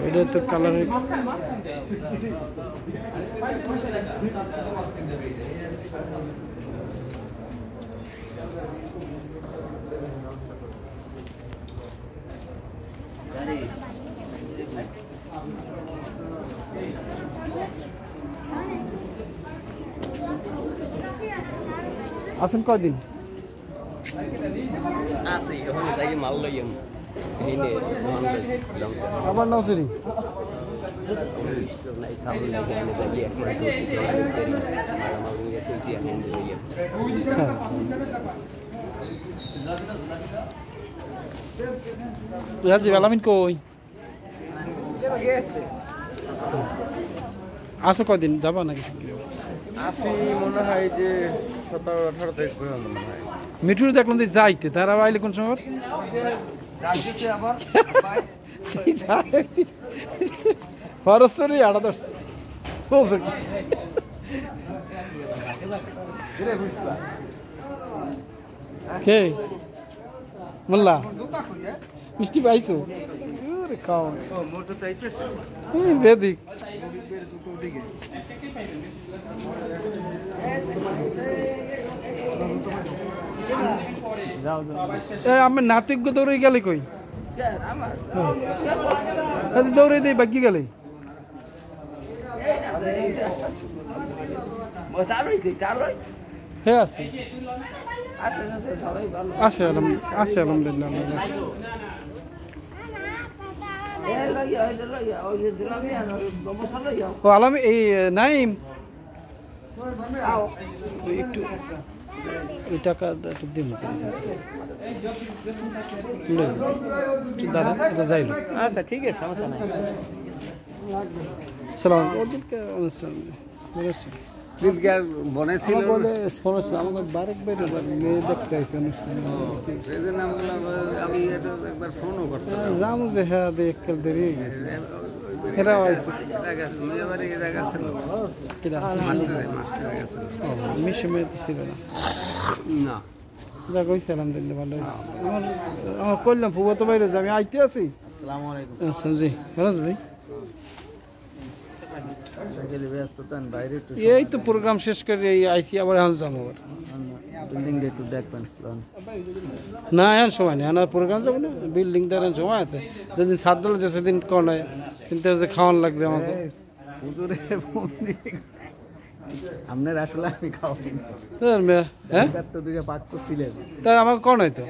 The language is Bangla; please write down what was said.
এটা তো কালার আছেন কয়দিন আছে ওখানে যাই মাল লইম এইনে আবার নসরি নাই খাবো না এখানে যাই এক মাস দোষী করে মাল নিয়ে কইছি আমি লইম রাজীব আলামিন কই আসো কয়দিন যাবা নাকি আসি মনে হয় যে 17-18 তারিখ পর্যন্ত মনে হয় মিঠুর দেখলাম যে যাইতে তারা আইলে কোন সময় ফরস্তরি আড়া দশ কে মোল্লা মিষ্টি পাইছো খাও বেদিক আমার নাতিজ্ঞ দৌড়ে গেলে কই দৌড়ে দিই বাকি গেলে হ্যাঁ আছে আছে আছে আলহামদুলিল্লাহ ও আলাম এই নাইম একটু ওই টাকা দিন দাদা যাইল আচ্ছা ঠিক আছে সমস্যা নাই সালাম ওদেরকে বলে শুনেছি আমাকে বারেক বাইরে মেয়ে দেখতে আসছে যাবো যে হ্যাঁ এককাল দেরি হয়ে গেছে এরাও আছে মিশে মেয়ে তো ছিল না যা কইছে আলহামদুলিল্লাহ ভালো হয়েছে আমার করলাম ফুবো তো বাইরে আমি আইতে আছি আসসালামু আলাইকুম আচ্ছা জি ভালো ভাই এই তো প্রোগ্রাম শেষ করে আইসি আবার এখন যাবো আবার না এখন সময় নেই আমার প্রোগ্রাম যাবো না বিল্ডিং দেওয়ার সময় আছে যেদিন সাত দল আছে সেদিন কোন চিন্তা হচ্ছে খাওয়ান লাগবে আমাকে আপনার আসলে আমি খাওয়াই হ্যাঁ তো দুইটা পাক তো ছিলেন তাই আমাকে কোন হয়তো